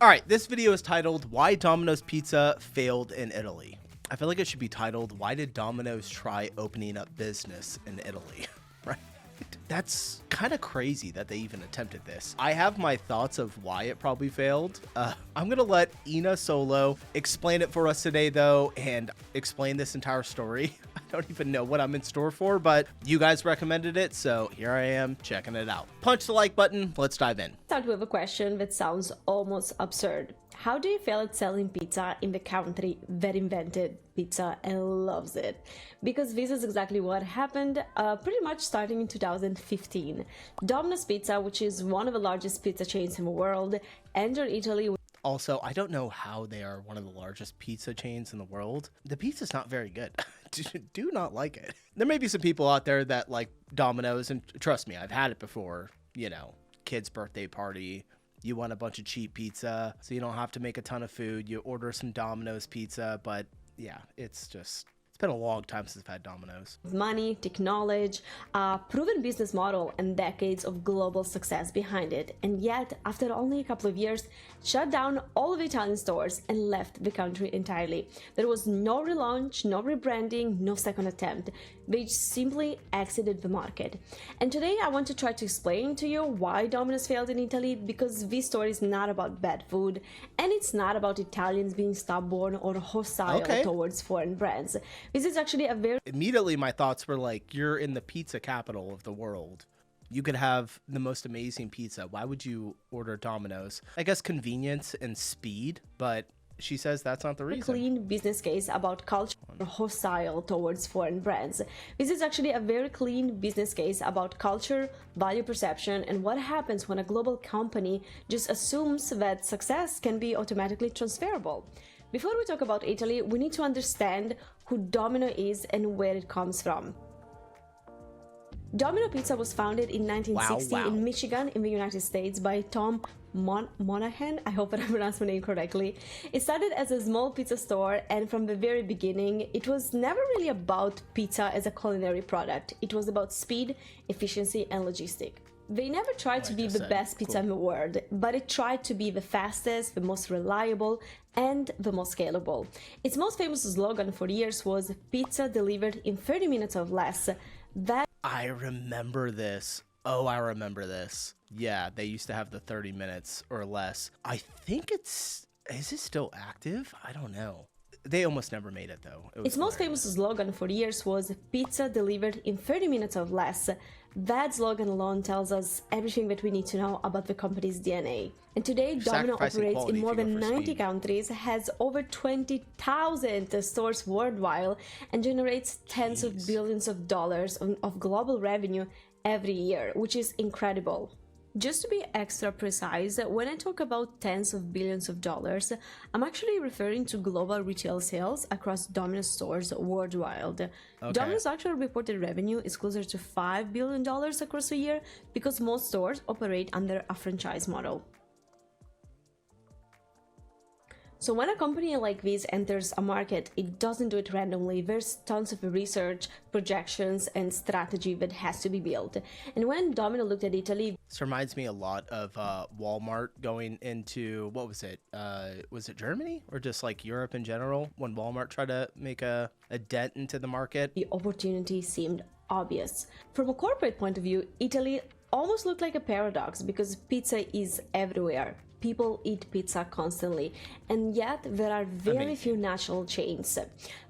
All right, this video is titled Why Domino's Pizza Failed in Italy. I feel like it should be titled Why Did Domino's Try Opening Up Business in Italy? Right? That's kind of crazy that they even attempted this. I have my thoughts of why it probably failed. I'm gonna let Ina Solo explain it for us today though, and explain this entire story. I don't even know what I'm in store for, but you guys recommended it, so here I am checking it out. Punch the like button, let's dive in. Start with a question that sounds almost absurd. How do you fail at selling pizza in the country that invented pizza and loves it? Because this is exactly what happened pretty much starting in 2015. Domino's Pizza, which is one of the largest pizza chains in the world, entered Italy. Also, I don't know how they are one of the largest pizza chains in the world. The pizza's not very good. Do not like it. There may be some people out there that like Domino's, and trust me, I've had it before. You know, kid's birthday party. You want a bunch of cheap pizza, so you don't have to make a ton of food. You order some Domino's pizza, but yeah, it's been a long time since I've had Domino's. Money, technology, a proven business model, and decades of global success behind it. And yet, after only a couple of years, shut down all of the Italian stores and left the country entirely. There was no relaunch, no rebranding, no second attempt. They simply exited the market. And today I want to try to explain to you why Domino's failed in Italy, because this story is not about bad food, and it's not about Italians being stubborn or hostile towards foreign brands. This is actually a very... Immediately my thoughts were like, you're in the pizza capital of the world. You could have the most amazing pizza. Why would you order Domino's? I guess convenience and speed, but she says that's not the reason. Clean business case about culture hostile towards foreign brands. This is actually a very clean business case about culture, value perception, and what happens when a global company just assumes that success can be automatically transferable. Before we talk about Italy, we need to understand who Domino is and where it comes from. Domino Pizza was founded in 1960 in Michigan in the United States by Tom Monahan. I hope that I pronounced my name correctly. It started as a small pizza store, and from the very beginning, it was never really about pizza as a culinary product. It was about speed, efficiency, and logistic. They never tried to be the best pizza in the world, but it tried to be the fastest, the most reliable, and the most scalable. Its most famous slogan for years was "Pizza delivered in 30 minutes or less." I remember this. Oh, I remember this. Yeah, they used to have the 30 minutes or less. I think is it still active? I don't know. They almost never made it though. Its most famous slogan for years was "Pizza delivered in 30 minutes or less." That slogan alone tells us everything that we need to know about the company's DNA. And today, Domino operates in more than 90 countries, has over 20,000 stores worldwide, and generates tens of billions of dollars of global revenue every year, which is incredible. Just to be extra precise, when I talk about tens of billions of dollars, I'm actually referring to global retail sales across Domino's stores worldwide. Domino's actual reported revenue is closer to $5 billion across a year because most stores operate under a franchise model. So when a company like this enters a market, it doesn't do it randomly. There's tons of research, projections, and strategy that has to be built. And when Domino looked at Italy... This reminds me a lot of Walmart going into, what was it? Was it Germany? Or just like Europe in general? When Walmart tried to make a dent into the market? The opportunity seemed obvious. From a corporate point of view, Italy almost looked like a paradox because pizza is everywhere. People eat pizza constantly, and yet there are very few national chains.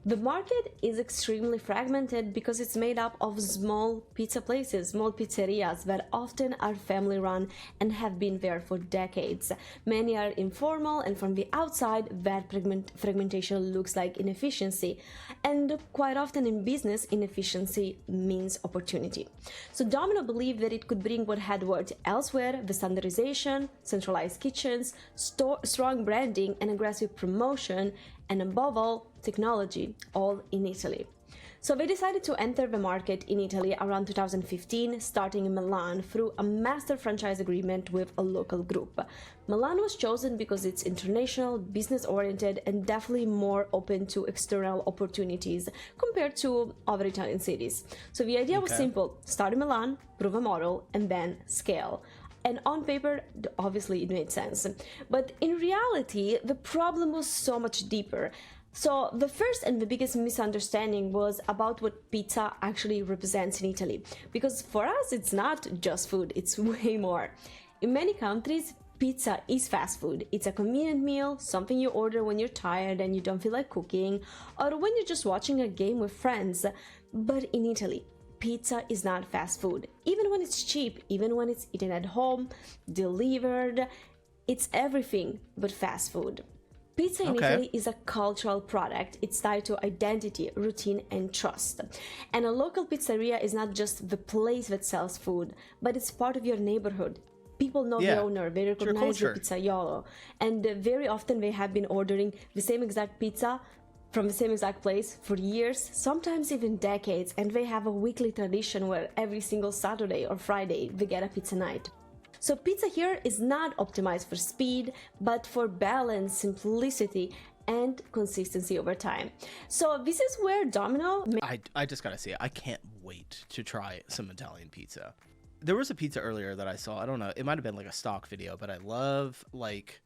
The market is extremely fragmented because it's made up of small pizza places, small pizzerias that often are family run and have been there for decades. Many are informal, and from the outside that fragmentation looks like inefficiency, and quite often in business, inefficiency means opportunity. So Domino believed that it could bring what had worked elsewhere: the standardization, centralized kitchens, strong branding, and aggressive promotion, and above all, technology, all in Italy. So they decided to enter the market in Italy around 2015, starting in Milan through a master franchise agreement with a local group. Milan was chosen because it's international, business-oriented, and definitely more open to external opportunities compared to other Italian cities. So the idea was simple: start in Milan, prove a model, and then scale. And on paper, obviously it made sense. But in reality, the problem was so much deeper. So the first and the biggest misunderstanding was about what pizza actually represents in Italy. Because for us, it's not just food, it's way more. In many countries, pizza is fast food. It's a convenient meal, something you order when you're tired and you don't feel like cooking, or when you're just watching a game with friends. But in Italy, pizza is not fast food. Even when it's cheap, even when it's eaten at home, delivered, it's everything but fast food. Pizza in Italy is a cultural product. It's tied to identity, routine, and trust. And a local pizzeria is not just the place that sells food, but it's part of your neighborhood. People know the owner, they recognize the pizzaiolo, and very often they have been ordering the same exact pizza from the same exact place for years, sometimes even decades, and they have a weekly tradition where every single Saturday or Friday they get a pizza night. So pizza here is not optimized for speed, but for balance, simplicity, and consistency over time. So this is where Domino... I just gotta say, I can't wait to try some Italian pizza. There was a pizza earlier that I saw, I don't know, it might have been like a stock video, but I love, like,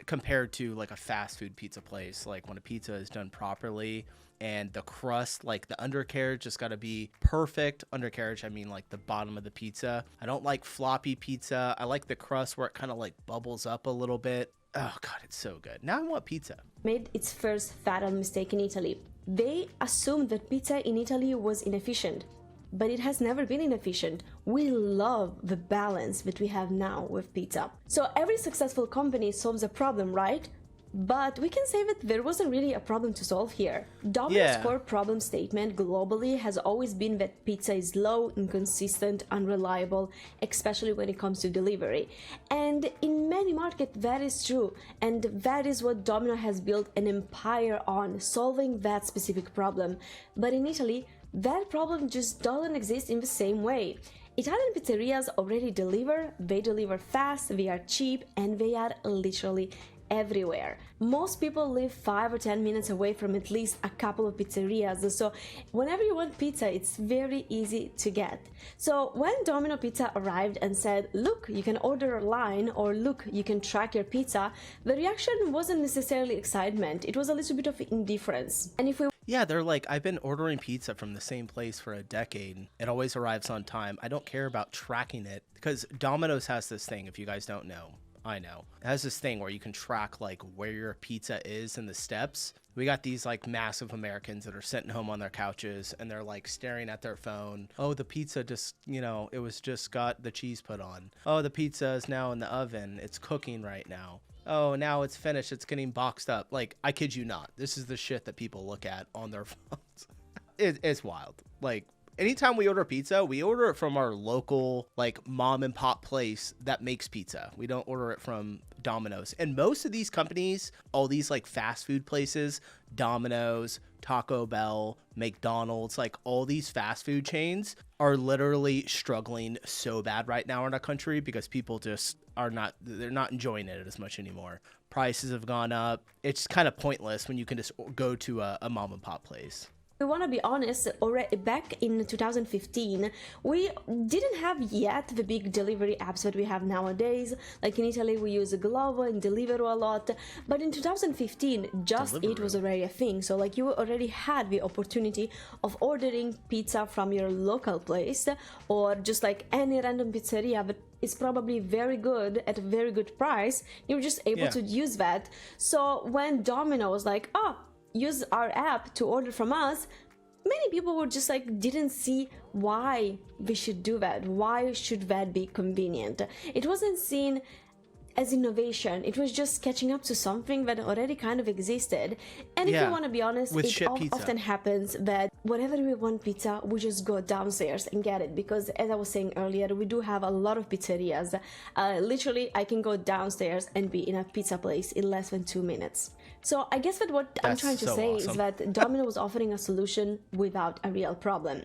compared to like a fast food pizza place, like when a pizza is done properly and the crust, like the undercarriage just got to be perfect. Undercarriage, I mean like the bottom of the pizza. I don't like floppy pizza. I like the crust where it kind of like bubbles up a little bit. Oh god, it's so good. Now I want pizza. Made its first fatal mistake in Italy. They assumed that pizza in Italy was inefficient, but it has never been inefficient. We love the balance that we have now with pizza. So every successful company solves a problem, right? But we can say that there wasn't really a problem to solve here. Domino's core problem statement globally has always been that pizza is slow, inconsistent, unreliable, especially when it comes to delivery. And in many markets that is true, and that is what Domino has built an empire on, solving that specific problem. But in Italy, that problem just doesn't exist in the same way. Italian pizzerias already deliver, they deliver fast, they are cheap, and they are literally everywhere. Most people live 5 or 10 minutes away from at least a couple of pizzerias, so whenever you want pizza, it's very easy to get. So when Domino Pizza arrived and said, look, you can order online, or look, you can track your pizza, the reaction wasn't necessarily excitement, it was a little bit of indifference. And if we they're like, I've been ordering pizza from the same place for a decade. It always arrives on time. I don't care about tracking it, because Domino's has this thing, if you guys don't know. I know. It has this thing where you can track like where your pizza is in the steps. We got these like massive Americans that are sitting home on their couches and they're like staring at their phone. Oh, the pizza just, it was just got the cheese put on. Oh, the pizza is now in the oven. It's cooking right now. Oh, now it's finished. It's getting boxed up. Like, I kid you not. This is the shit that people look at on their phones. It's wild. Like, anytime we order pizza, we order it from our local, like, mom and pop place that makes pizza. We don't order it from Domino's. And most of these companies, all these, like, fast food places, Domino's, Taco Bell, McDonald's, like, all these fast food chains are literally struggling so bad right now in our country because people just they're not enjoying it as much anymore. Prices have gone up. It's kind of pointless when you can just go to a mom and pop place. We want to be honest, already back in 2015, we didn't have yet the big delivery apps that we have nowadays. Like in Italy, we use Glovo and Deliveroo a lot. But in 2015, Just Eat was already a thing. So like you already had the opportunity of ordering pizza from your local place or just like any random pizzeria that is probably very good at a very good price. You're just able to use that. So when Domino was like, use our app to order from us, many people were just like didn't see why we should do that. Why should that be convenient? It wasn't seen as innovation. It was just catching up to something that already kind of existed. And if you want to be honest, it often happens that whenever we want pizza, we just go downstairs and get it, because as I was saying earlier, we do have a lot of pizzerias. Literally, I can go downstairs and be in a pizza place in less than 2 minutes. So I guess that what I'm trying to say is that Domino was offering a solution without a real problem.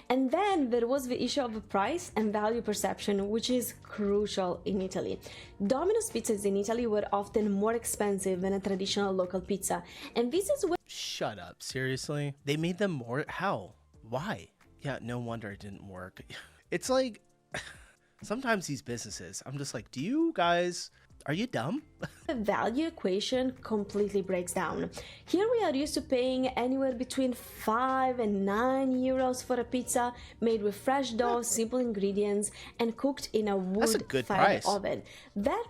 And then there was the issue of the price and value perception, which is crucial in Italy. Domino's pizzas in Italy were often more expensive than a traditional local pizza. And this is where... Shut up. Seriously? They made them more? How? Why? Yeah, no wonder it didn't work. It's like... Sometimes these businesses, I'm just like, are you dumb? The value equation completely breaks down. Here we are used to paying anywhere between 5 and 9 euros for a pizza made with fresh dough, simple ingredients, and cooked in a wood-fired oven. That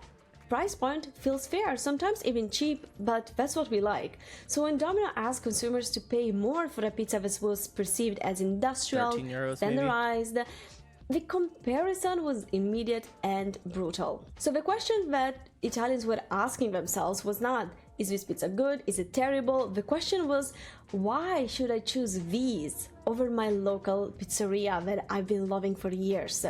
price point feels fair, sometimes even cheap, but that's what we like. So when Domino asked consumers to pay more for a pizza that was perceived as industrial, standardized, the comparison was immediate and brutal. So the question that Italians were asking themselves was not, is this pizza good? Is it terrible? The question was, why should I choose these over my local pizzeria that I've been loving for years?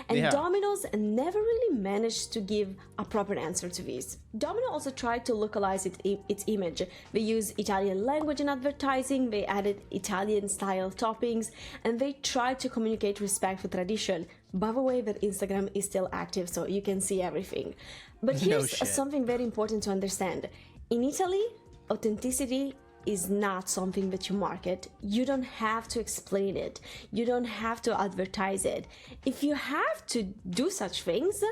And Domino's never really managed to give a proper answer to this. Domino also tried to localize its image. They used Italian language in advertising, they added Italian-style toppings, and they tried to communicate respect for tradition. By the way, their Instagram is still active, so you can see everything. But here's something very important to understand. In Italy, authenticity is not something that you market. You don't have to explain it. You don't have to advertise it. If you have to do such things,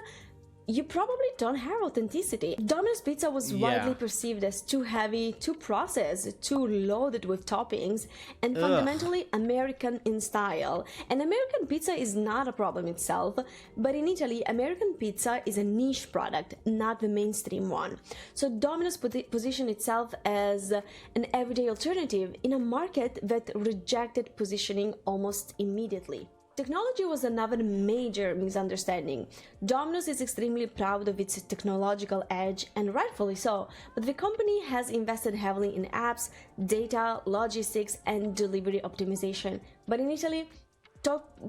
you probably don't have authenticity. Domino's pizza was widely perceived as too heavy, too processed, too loaded with toppings, and fundamentally American in style. And American pizza is not a problem itself, but in Italy, American pizza is a niche product, not the mainstream one. So Domino's positioned itself as an everyday alternative in a market that rejected positioning almost immediately. Technology was another major misunderstanding. Domino's is extremely proud of its technological edge, and rightfully so, but the company has invested heavily in apps, data, logistics, and delivery optimization. But in Italy,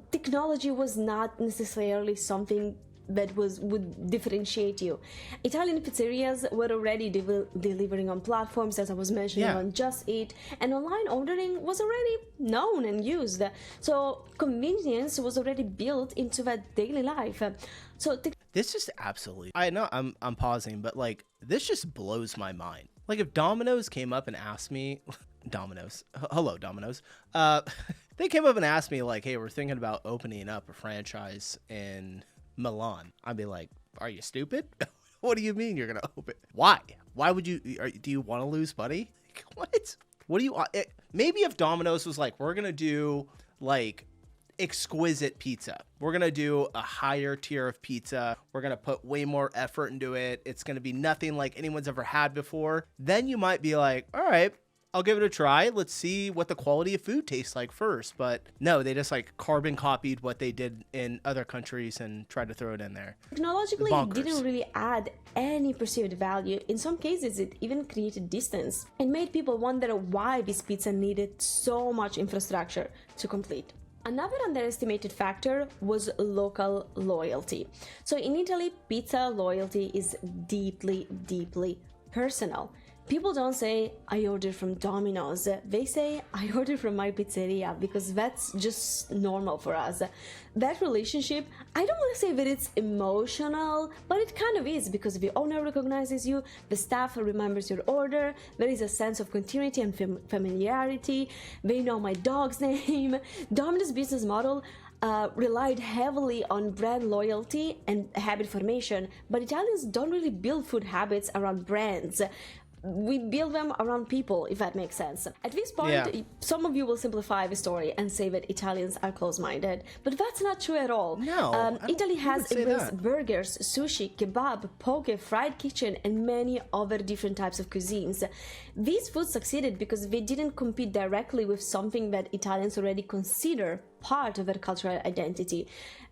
technology was not necessarily something that would differentiate you. Italian pizzerias were already delivering on platforms, as I was mentioning, on Just Eat, and online ordering was already known and used. So convenience was already built into that daily life. So this just absolutely, I know I'm pausing, but like this just blows my mind. Like if Domino's came up and asked me, hello Domino's, they came up and asked me like, hey, we're thinking about opening up a franchise in Milan, I'd be like, are you stupid? What do you mean you're gonna open? Why would you? Do you want to lose money? What do you want? Maybe if Domino's was like, we're gonna do like exquisite pizza, we're gonna do a higher tier of pizza, we're gonna put way more effort into it, it's gonna be nothing like anyone's ever had before, then you might be like, all right, I'll give it a try. Let's see what the quality of food tastes like first. But no, they just like carbon copied what they did in other countries and tried to throw it in there. Technologically, it didn't really add any perceived value. In some cases, it even created distance and made people wonder why this pizza needed so much infrastructure to complete. Another underestimated factor was local loyalty. So in Italy, pizza loyalty is deeply, deeply personal. People don't say, I ordered from Domino's. They say, I ordered from my pizzeria, because that's just normal for us. That relationship, I don't want to say that it's emotional, but it kind of is, because the owner recognizes you, the staff remembers your order, there is a sense of continuity and familiarity, they know my dog's name. Domino's business model relied heavily on brand loyalty and habit formation, but Italians don't really build food habits around brands. We build them around people, if that makes sense. At this point, some of you will simplify the story and say that Italians are close-minded, but that's not true at all. No, Italy has embraced burgers, sushi, kebab, poke, fried kitchen, and many other different types of cuisines. These foods succeeded because they didn't compete directly with something that Italians already consider part of their cultural identity.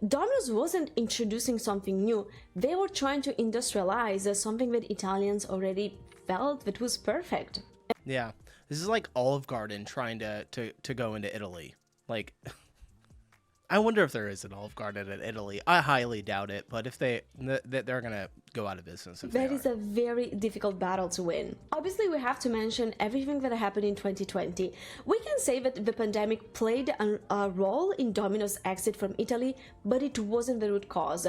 Domino's wasn't introducing something new. They were trying to industrialize something that Italians already felt that was perfect. Yeah, this is like Olive Garden trying to go into Italy. Like, I wonder if there is an Olive Garden in Italy. I highly doubt it, but if they're gonna go out of business. That is a very difficult battle to win. Obviously, we have to mention everything that happened in 2020. We can say that the pandemic played a role in Domino's exit from Italy, but it wasn't the root cause.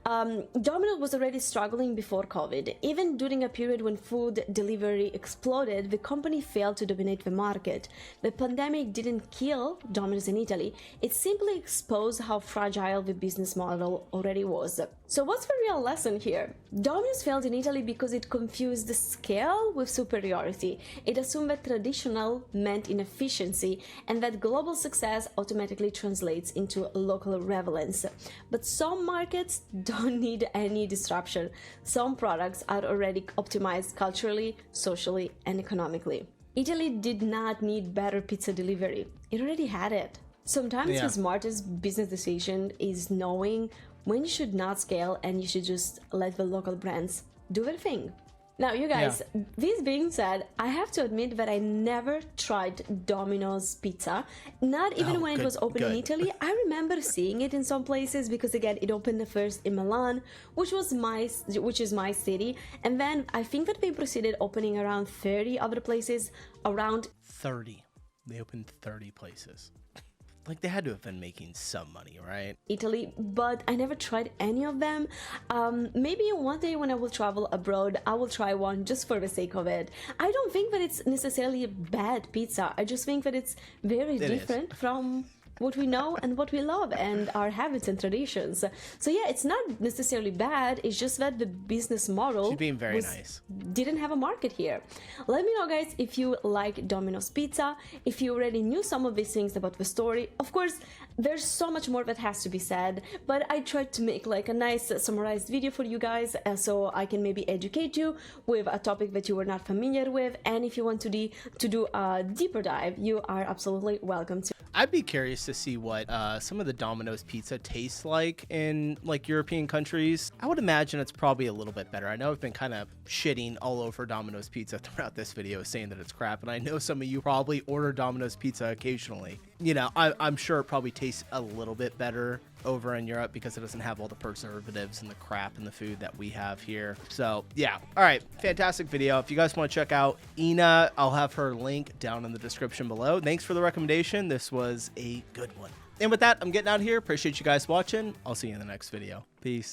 Domino was already struggling before COVID. Even during a period when food delivery exploded, the company failed to dominate the market. The pandemic didn't kill Domino's in Italy. It simply exposed how fragile the business model already was. So what's the real lesson here? Domino's failed in Italy because it confused the scale with superiority. It assumed that traditional meant inefficiency and that global success automatically translates into local relevance. But some markets don't need any disruption. Some products are already optimized culturally, socially, and economically. Italy did not need better pizza delivery. It already had it. Sometimes the smartest business decision is knowing when you should not scale and you should just let the local brands do their thing. Now, you guys, this being said, I have to admit that I never tried Domino's pizza, not even when it was open in Italy. I remember seeing it in some places because, again, it opened first in Milan, which is my city, and then I think that they proceeded opening around 30 other places around 30. They opened 30 places. Like, they had to have been making some money, right? Italy, but I never tried any of them. Maybe one day when I will travel abroad, I will try one just for the sake of it. I don't think that it's necessarily a bad pizza. I just think that it's very different from what we know and what we love and our habits and traditions. So yeah, it's not necessarily bad. It's just that the business model She's being very nice. Didn't have a market here. Let me know, guys, if you like Domino's pizza, if you already knew some of these things about the story. Of course, there's so much more that has to be said, but I tried to make like a nice summarized video for you guys so I can maybe educate you with a topic that you were not familiar with. And if you want to do a deeper dive, you are absolutely welcome to. I'd be curious to see what some of the Domino's pizza tastes like in like European countries. I would imagine it's probably a little bit better. I know I've been kind of shitting all over Domino's pizza throughout this video, saying that it's crap, and I know some of you probably order Domino's pizza occasionally. You know, I'm sure it probably tastes a little bit better over in Europe because it doesn't have all the preservatives and the crap in the food that we have here. So yeah, all right, fantastic video. If you guys want to check out Ina, I'll have her link down in the description below. Thanks for the recommendation. This was a good one. And with that, I'm getting out of here. Appreciate you guys watching. I'll see you in the next video. Peace.